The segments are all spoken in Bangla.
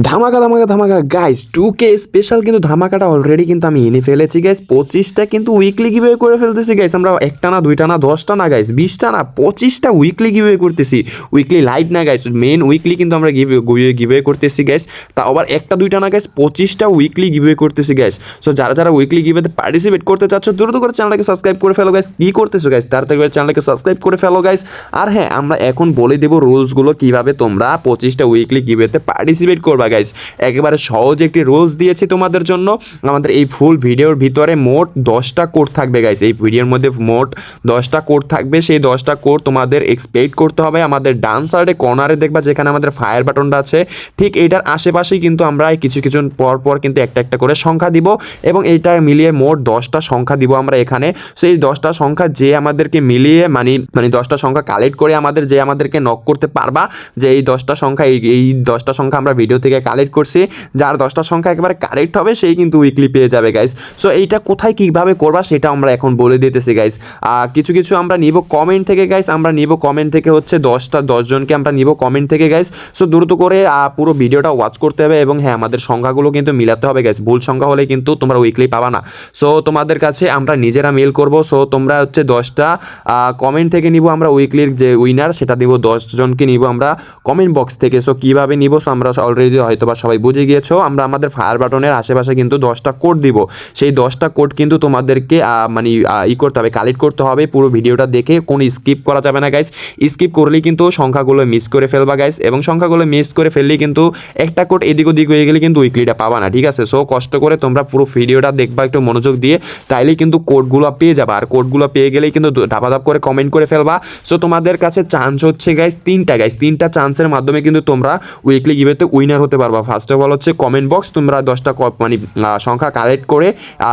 ধামাকা ধামাকা ধামাকা গাইস 2K স্পেশাল কিন্তু ধামাকাটা অলরেডি কিন্তু আমি এনে ফেলেছি গাইস। 25টা কিন্তু উইকলি গিভওয়ে করে ফেলতেছি গাইস। আমরা একটা না দুইটা না 10টা না গাইস, 20টা না 25টা উইকলি গিভওয়ে করতেছি। উইকলি লাইভ না গাইস, মেন উইকলি কিন্তু আমরা গিভওয়ে করতেছি গাইস। তা আবার একটা দুইটা না গাইস, 25টা উইকলি গিভওয়ে করতেছি গাইস। সো যারা যারা উইকলি গিভওয়েতে পার্টিসিপেট করতে চাচ্ছ দ্রুত করে চ্যানেলটাকে সাবস্ক্রাইব করে ফেলো গাইস। কি করতেছো গাইস, তাড়াতাড়ি করে চ্যানেলটাকে সাবস্ক্রাইব করে ফেলো গাইস। আর হ্যাঁ, আমরা এখন বলে দেবো রুলসগুলো কিভাবে তোমরা 25টা উইকলি গিভওয়েতে পার্টিসিপেট করবা গাইস। একেবারে সহজ একটি রুলস দিয়েছি তোমাদের জন্য। আমাদের এই ফুল ভিডিওর ভিতরে মোট 10টা কোড থাকবে গাইস। এই ভিডিওর মধ্যে মোট 10টা কোড থাকবে। সেই 10টা কোড তোমাদের এক্সপেক্ট করতে হবে। আমাদের ডান সাইডে কর্নারে দেখবা যেখানে আমাদের ফায়ার বাটনটা আছে, ঠিক এইটার আশেপাশেই কিন্তু আমরা কিছু কিছু পর পর কিন্তু একটা একটা করে সংখ্যা দিব এবং এইটা মিলিয়ে মোট 10টা সংখ্যা দিব আমরা এখানে। সেই 10টা সংখ্যা যে আমাদেরকে মিলিয়ে মানে 10টা সংখ্যা কালেক্ট করে আমাদেরকে নক করতে পারবা যে এই 10টা সংখ্যা এই 10টা সংখ্যা আমরা ভিডিও থেকে কালেক্ট করছি, যার 10টা সংখ্যা একেবারে কারেক্ট হবে সেই কিন্তু উইকলি পেয়ে যাবে গাইস। সো এইটা কোথায় কীভাবে করবা সেটা আমরা এখন বলে দিতেছি গাইস। কিছু কিছু আমরা নিব কমেন্ট থেকে গাইস। আমরা নিব কমেন্ট থেকে হচ্ছে 10 জনকে আমরা নিব কমেন্ট থেকে গাইস। সো দ্রুত করে পুরো ভিডিওটা ওয়াচ করতে হবে এবং হ্যাঁ, আমাদের সংখ্যাগুলো কিন্তু মিলাতে হবে গাইস। ভুল সংখ্যা হলে কিন্তু তোমরা উইকলি পাবা না। সো তোমাদের কাছে আমরা নিজেরা মেল করব। সো তোমরা হচ্ছে 10টা কমেন্ট থেকে নিব আমরা উইকলির যে উইনার, সেটা দিব 10 জনকে নিব আমরা কমেন্ট বক্স থেকে। সো কীভাবে নিব, সো আমরা অলরেডি হয়তো বা সবাই বুঝে গিয়েছো। আমরা আমাদের ফায়ার বাটনের আশেপাশে কিন্তু 10টা কোড দিব। সেই 10টা কোড কিন্তু তোমাদেরকে করতে হবে, কালেক্ট করতে হবে পুরো ভিডিওটা দেখে। কোনো স্কিপ করা যাবে না গাইস। স্কিপ করলেই কিন্তু সংখ্যাগুলো মিস করে ফেলবা গাইস, এবং সংখ্যাগুলো মিস করে ফেললেই কিন্তু একটা কোড এদিক ওদিক হয়ে গেলে কিন্তু উইকলিটা পাবা না, ঠিক আছে। সো কষ্ট করে তোমরা পুরো ভিডিওটা দেখবা একটু মনোযোগ দিয়ে, তাইলেই কিন্তু কোডগুলো পেয়ে যাবা। আর কোডগুলো পেয়ে গেলেই কিন্তু ধাপাধাপ করে কমেন্ট করে ফেলবা। সো তোমাদের কাছে চান্স হচ্ছে গাইস 3টা গাইস। 3টা চান্সের মাধ্যমে কিন্তু তোমরা উইকলি গিভওয়েতে উইনার হতে পারবা। ফার্স্ট অফ অল হচ্ছে কমেন্ট বক্স। তোমরা 10টা সংখ্যা কালেক্ট করে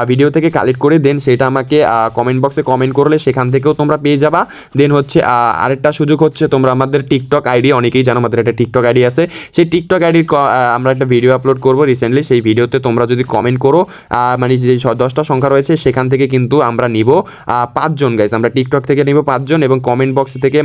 ভিডিও থেকে কালেক্ট করে দেন সেটা আমাকে কমেন্ট বক্সে কমেন্ট করলে সেখান থেকেও তোমরা পেয়ে যাবা। দেন হচ্ছে আরেকটা সুযোগ হচ্ছে তোমরা আমাদের টিকটক আইডি, অনেকেই জানো আমাদের একটা টিকটক আইডি আছে। সেই টিকটক আইডির আমরা একটা ভিডিও আপলোড করবো রিসেন্টলি। সেই ভিডিওতে তোমরা যদি কমেন্ট করো যে 10টা সংখ্যা রয়েছে সেখান থেকে কিন্তু আমরা নিব 5 জন গাইস। আমরা টিকটক থেকে নিব 5 জন এবং কমেন্ট বক্স থেকে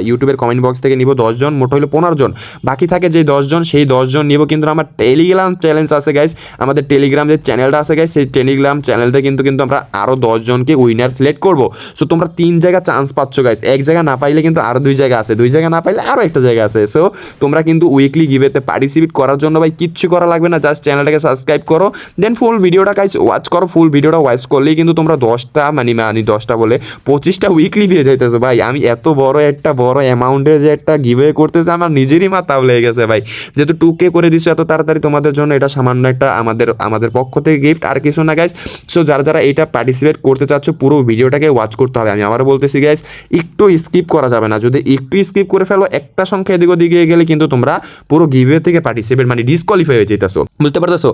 ইউটিউবের কমেন্ট বক্স থেকে নিব 10 জন। মোট হলো 15 জন। বাকি থাকে যে 10 জন, সেই 10 জন নিব কিন্তু আমার টেলিগ্রাম চ্যালেঞ্জ আছে গাইস। আমাদের টেলিগ্রাম যে চ্যানেলটা আছে গাইস, সেই টেলিগ্রাম চ্যানেলটা কিন্তু আমরা আরও 10 জনকে উইনার সিলেক্ট করবো। সো তোমরা 3 জায়গা চান্স পাচ্ছ গাইস। এক জায়গা না পাইলে কিন্তু আরও 2 জায়গা আছে, 2 জায়গা না পাইলে আরও একটা জায়গা আছে। সো তোমরা কিন্তু উইকলি গিভওয়েতে পার্টিসিপেট করার জন্য ভাই কিচ্ছু করা লাগবে না, জাস্ট চ্যানেলটাকে সাবস্ক্রাইব করো, দেন ফুল ভিডিওটা গাইস ওয়াচ করো। ফুল ভিডিওটা ওয়াচ করলেই কিন্তু তোমরা 10টা বলে 25টা উইকলি পেয়ে যাইতেছো ভাই। আমি এত বড় অ্যামাউন্টের যে একটা গিভওয়ে করতেছে আমার নিজেরই মাথাও লেগে গেছে ভাই। যেহেতু 2K করে দিছো এত তাড়াতাড়ি, তোমাদের জন্য এটা সামান্য একটা আমাদের পক্ষ থেকে গিফট, আর কিছু না গাইস। সো যারা যারা এইটা পার্টিসিপেট করতে চাচ্ছ পুরো ভিডিওটাকে ওয়াচ করতে হবে। আমি আবারও বলতেছি গাইস, একটু স্কিপ করা যাবে না। যদি একটু স্কিপ করে ফেলো, একটা সংখ্যা এদিক ওদিকে গেলে কিন্তু তোমরা পুরো গিভওয়ে থেকে পার্টিসিপেট ডিসকোয়ালিফাই হয়ে যেতেছো, বুঝতে পারতেছো।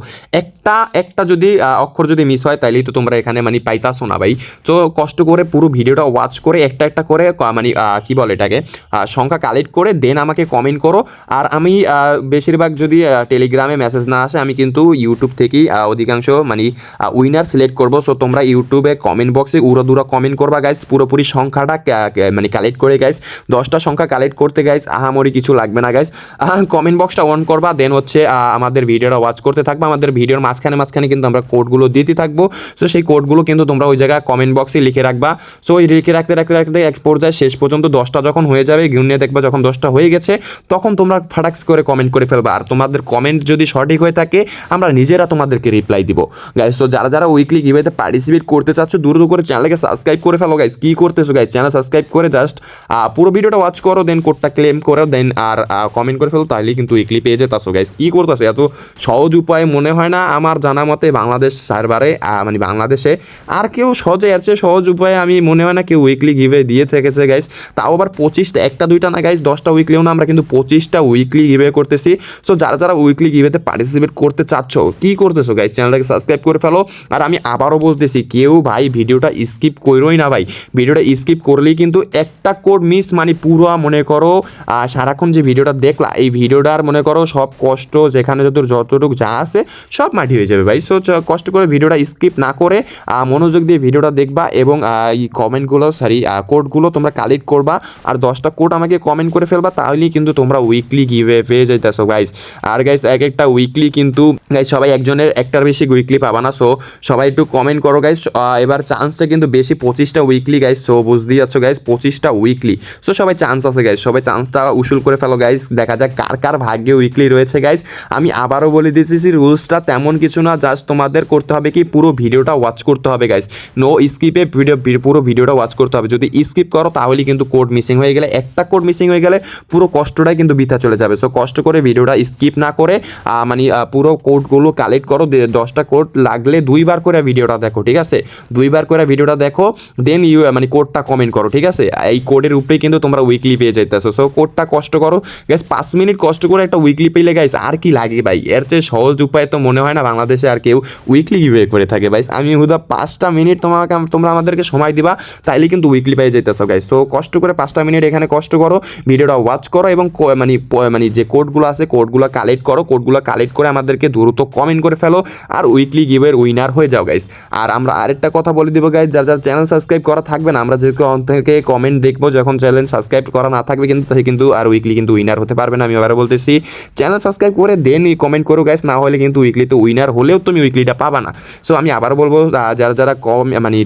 একটা যদি অক্ষর যদি মিস হয় তাইলেই তো তোমরা এখানে পাইতাছো না ভাই। তো কষ্ট করে পুরো ভিডিওটা ওয়াচ করে একটা করে কি বলে এটাকে সংখ্যা কালেক্ট করে দেন আমাকে কমেন্ট করো। আর আমি বেশিরভাগ যদি টেলিগ্রামে মেসেজ না আসে, আমি কিন্তু ইউটিউব থেকেই অধিকাংশ উইনার সিলেক্ট করবো। সো তোমরা ইউটিউবে কমেন্ট বক্সে উড়াদুরা কমেন্ট করবা গাইস, পুরোপুরি সংখ্যাটা কালেক্ট করে গাইস। 10টা সংখ্যা কালেক্ট করতে গাইস আহামরি কিছু লাগবে না গাইস। কমেন্ট বক্সটা অন করবা, দেন হচ্ছে আমাদের ভিডিওটা ওয়াচ করতে থাকবা। আমাদের ভিডিওর মাঝখানে কিন্তু আমরা কোডগুলো দিতে থাকবো। সো সেই কোডগুলো কিন্তু তোমরা ওই জায়গায় কমেন্ট বক্সে লিখে রাখবা। সো ওই লিখে রাখতে এক পর্যায়ে শেষ পর্যন্ত 10টা যখন হয়ে যাবে, গুনিয়ে দেখবা যখন 10টা হয়ে গেছে, তখন তোমরা ফাটাক্স করে কমেন্ট করে ফেলবা। আর তোমাদের কমেন্ট যদি সঠিক হয়ে থাকে আমরা নিজেরা তোমাদেরকে রিপ্লাই দিব গাইস। তো যারা যারা উইকলি গিভওয়েতে পার্টিসিপেট করতে চাচ্ছ দ্রুত করে চ্যানেলকে সাবস্ক্রাইব করে ফেলো গাইস। কি করতেছো গাইস, চ্যানেল সাবস্ক্রাইব করে জাস্ট পুরো ভিডিওটা ওয়াচ করো, দেন কোডটা ক্লেম করো, দেন আর কমেন্ট করে ফেলো, তাহলেই কিন্তু উইকলি পেয়ে যেতেছো গাইস। কি করতেছো, এত সহজ উপায় মনে হয় না আমার জানা মতে বাংলাদেশ সার্ভারে বাংলাদেশে আর কেউ সহজে এর চেয়ে সহজ উপায়ে আমি মনে হয় না কেউ উইকলি গিভওয়ে দিয়ে থেকেছে গাইস। তাও আবার 25টা, একটা দুইটা না গাইস, 10টা উইকলিও না, আমরা কিন্তু 25টা উইকলি গিভওয়ে করতেছি। সো যারা যারা উইকলি গিভওয়েতে পার্টিসিপেট করতে চাচ্ছ কি করতেছো গাইস, চ্যানেলটাকে সাবস্ক্রাইব করে ফেলো। আর আমি আবারও বলতেছি, কেউ ভাই ভিডিওটা স্কিপ করোই না ভাই। ভিডিওটা স্কিপ করলেই কিন্তু একটা কোড মিস, পুরো মনে করো সারাক্ষণ যে ভিডিওটা দেখলা এই ভিডিওটার মনে করো সব কষ্ট যেখানে যতটুকু যা আছে সব মাটি হয়ে যাবে ভাই। সো কষ্ট করে ভিডিওটা স্কিপ না করে মনোযোগ দিয়ে ভিডিওটা দেখবা এবং এই কমেন্টগুলো কোডগুলো তোমরা কালেক্ট করবা আর 10টা কোড আমাকে কমেন্ট করে ফেলবা, তাহলেই কিন্তু তোমরা উইকলি গিভওয়ে পেয়ে যাইতেছো গাইস। আর গাইস এক একটা উইকলি কিন্তু গাইস সবাই একজনের একটার বেশি উইকলি পাবা না। সো সবাই একটু কমেন্ট করো গাইস। এবার চান্সটা কিন্তু বেশি, 25টা উইকলি গাইস। সো বুঝতেই যাচ্ছ গাইস 25টা উইকলি। সো সবাই চান্স আছে গাইস, সবাই চান্সটা উসুল করে ফেলো গাইস। দেখা যাক কার কার ভাগ্যে উইকলি রয়েছে গাইস। আমি আবারও বলে দিতেছি রুলসটা তেমন কিছু না, জাস্ট তোমাদের করতে হবে কি পুরো ভিডিওটা ওয়াচ করতে হবে গাইস। নো স্কিপে পুরো ভিডিওটা ওয়াচ করতে হবে। যদি স্কিপ করো তাহলে কিন্তু কোড মিসিং হয়ে গেলে, একটা কোড মিসিং হয়ে গেলে পুরো কষ্টটাই কিন্তু বৃথা চলে যাবে। সো কষ্ট করে ভিডিওটা স্কিপ না করে মানে পুরো কোডগুলো কালেক্ট করো। 10টা কোড লাগলে 2বার করে ভিডিওটা দেখো, ঠিক আছে? 2বার করে ভিডিওটা দেখো, দেন মানে কোডটা কমেন্ট করো, ঠিক আছে? এই কোডের উপরেই কিন্তু তোমরা উইকলি পেয়ে যাইতেছো। সো কোডটা কষ্ট করো গাইস, 5 মিনিট কষ্ট করে একটা উইকলি পেলে গাইস আর কি লাগে ভাই? এর চেয়ে সহজ উপায় তো মনে হয় না বাংলাদেশে আর কেউ উইকলি গিভওয়ে করে থাকে ভাই। আমি হুদা 5টা মিনিট তোমরা আমাদেরকে সময় দিবা, তাইলে কিন্তু উইকলি পেয়ে যাইতেছো গাইস। সো কষ্ট করে 5টা মিনিট এখানে কষ্ট করো, ভিডিওটা ওয়াচ করো এবং মানে যে কোডগুলো আছে কোডগুলো কালেক্ট করো। কোডগুলো কালেক্ট করে আমাদেরকে দ্রুত কমেন্ট করে ফেলো আর উইকলি গিভের উইনার হয়ে যাও গাইস। আর আমরা আরেকটা কথা বলে দিব গাইস, যার যার চ্যানেল সাবস্ক্রাইব করা থাকবে না, আমরা যেহেতু থেকে কমেন্ট দেখবো, যখন চ্যানেল সাবস্ক্রাইব করা না থাকবে কিন্তু আর উইকলি কিন্তু উইনার হতে পারবে না। আমি আবারও বলতেছি চ্যানেল সাবস্ক্রাইব করে দেন কমেন্ট করো গাইস, না হলে কিন্তু উইকলিতে উইনার হলেও তুমি উইকলিটা পাবা না। সো আমি আবারও বলবো যারা যারা মানে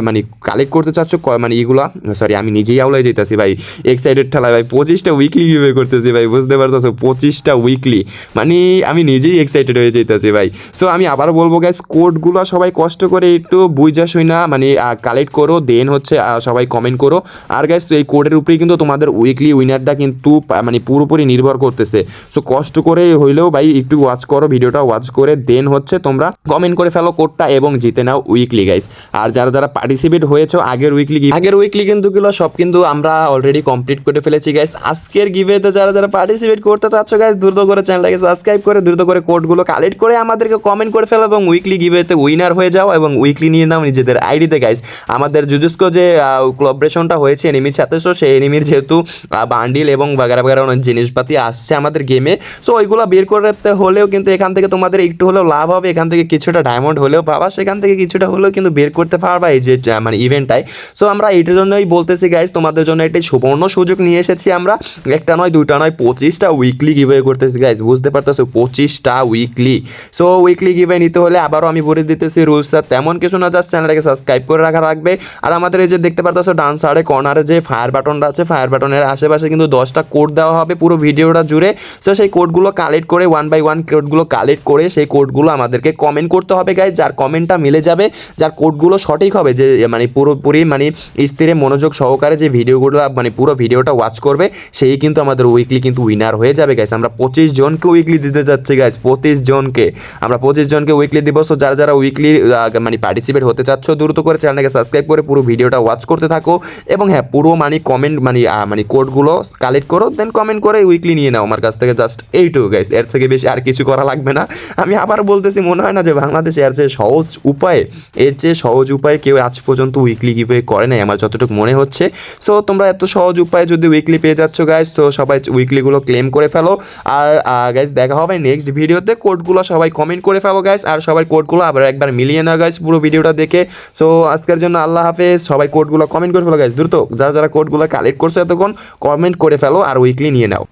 মানে কালেক্ট করতে চাচ্ছ মানে এইগুলা, সরি আমি নিজেই আউলাই যেতেছি ভাই, এক্সাইটেড ঠেলায় ভাই। 25টা উইকলি গিভওয়ে করতেছি ভাই, বুঝতে পারতেছো? 25টা উইকলি মানে আমি নিজেই এক্সাইটেড হয়ে যেতেছি ভাই। সো আমি আবারও বলবো গাইস, কোডগুলো সবাই কষ্ট করে একটু বুঝা শুই না মানে কালেক্ট করো, দেন হচ্ছে সবাই কমেন্ট করো। আর গাইস এই কোডের উপরেই কিন্তু তোমাদের উইকলি উইনারটা কিন্তু মানে পুরোপুরি নির্ভর করতেছে। সো কষ্ট করে হইলেও ভাই একটু ওয়াচ করো, ভিডিওটা ওয়াচ করে দেন হচ্ছে তোমরা কমেন্ট করে ফেলো কোডটা এবং জিতে নাও উইকলি গাইস। আর যারা যারা পার্টিসিপেট হয়েছে আগের উইকলি কিন্তু সব কিন্তু আমরা অলরেডি কমপ্লিট করে ফেলেছি গাইস। আজকের গিভওয়েতে যারা যারা পার্টিসিপেট করতে চাচ্ছ গাইস, দ্রুত করে চ্যানেলটাকে সাবস্ক্রাইব করে দ্রুত করে কোডগুলো কালেক্ট করে আমাদেরকে কমেন্ট করে ফেলো এবং উইকলি গিভওয়েতে উইনার হয়ে যাও এবং উইকলি নিয়ে নাও নিজেদের আইডিতে গাইস। আমাদের জুজুস্কো যে কোলাবোরেশনটা হয়েছে এনিমির সাথে, সো সেই এনিমির যেহেতু বান্ডিল এবং বাগারা অনেক জিনিসপাতি আসছে আমাদের গেমে, সো ওইগুলো বের করতে হলেও কিন্তু এখান থেকে তোমাদের একটু হলেও লাভ হবে। এখান থেকে কিছুটা ডায়মন্ড হলেও পাবা, সেখান থেকে কিছুটা হলেও কিন্তু বের করতে পারবা এই যে মানে ইভেন্টটায়। সো আমরা এইটার জন্যই বলতেছি গাইস, তোমাদের জন্য একটি সুবর্ণ সুযোগ নিয়ে এসেছি আমরা। একটা নয় দুইটা নয় 25টা উইকলি গিভওয়ে করতেছি গাইস, বুঝতে পারতেছো? 25টা উইকলি। সো উইকলি গিভওয়ে নিতে হলে আবারও আমি বলে দিতেছি রুলসটা তেমন কিছু না, জাস্ট চ্যানেলটাকে সাবস্ক্রাইব করে রাখা রাখবে। আর আমাদের এই যে দেখতে পারতেছো ডান সাইডে কর্নারে যে ফায়ার বাটনটা আছে, ফায়ার বাটনের আশেপাশে কিন্তু 10টা কোড দেওয়া হবে পুরো ভিডিওটা জুড়ে। তো সেই কোডগুলো কালেক্ট করে 1 বাই 1 কোডগুলো কালেক্ট করে সেই কোডগুলো আমাদেরকে কমেন্ট করতে হবে গাইস। যার কমেন্টটা মিলে যাবে, যার কোডগুলো সঠিক হবে, যে মানে পুরোপুরি মানে স্থিরে মনোযোগ সহকারে যে ভিডিওগুলো মানে পুরো ভিডিওটা ওয়াচ করবে, সেই কিন্তু আমাদের উইকলি কিন্তু উইনার হয়ে যাবে গাইস। আমরা 25 জনকে উইকলি দিতে যাচ্ছি গাইস, 25 জনকে আমরা 25 জনকে উইকলি দিব। সো যারা যারা উইকলি মানে পার্টিসিপেট হতে চাচ্ছ দ্রুত করে চ্যানেলটাকে সাবস্ক্রাইব করে পুরো ভিডিওটা ওয়াচ করতে থাকো এবং হ্যাঁ পুরো মানে কমেন্ট মানে কোডগুলো কালেক্ট করো, দেন কমেন্ট করে উইকলি নিয়ে নাও আমার কাছ থেকে। জাস্ট এইটুকু গাইস, এর থেকে বেশি আর কিছু করা লাগবে না। আমি আবার বলতেছি, মনে হয় না যে বাংলাদেশে এর চেয়ে সহজ উপায়ে কেউ আজ পর্যন্ত উইকলি গিভওয়ে করে নাই আমার যতটুকু মনে হচ্ছে। সো তোমরা এত সহজ উপায়ে যদি উইকলি পেয়ে যাচ্ছ গাইস, তো সবাই উইকলিগুলো ক্লেম করে ফেলো। আর গাইস দেখা হবে নেক্সট ভিডিওতে। কোডগুলো সবাই কমেন্ট করে ফেলো গাইস, আর সবাই কোডগুলো আবার একবার মিলিয়ে নাও গাইস পুরো ভিডিওটা দেখে। সো আজকের জন্য আল্লাহ হাফেজ। সবাই কোডগুলো কমেন্ট করে ফেলো গাইস দ্রুত, যারা যারা কোডগুলো কালেক্ট করছো এতক্ষণ কমেন্ট করে ফেলো আর উইকলি নিয়ে নাও।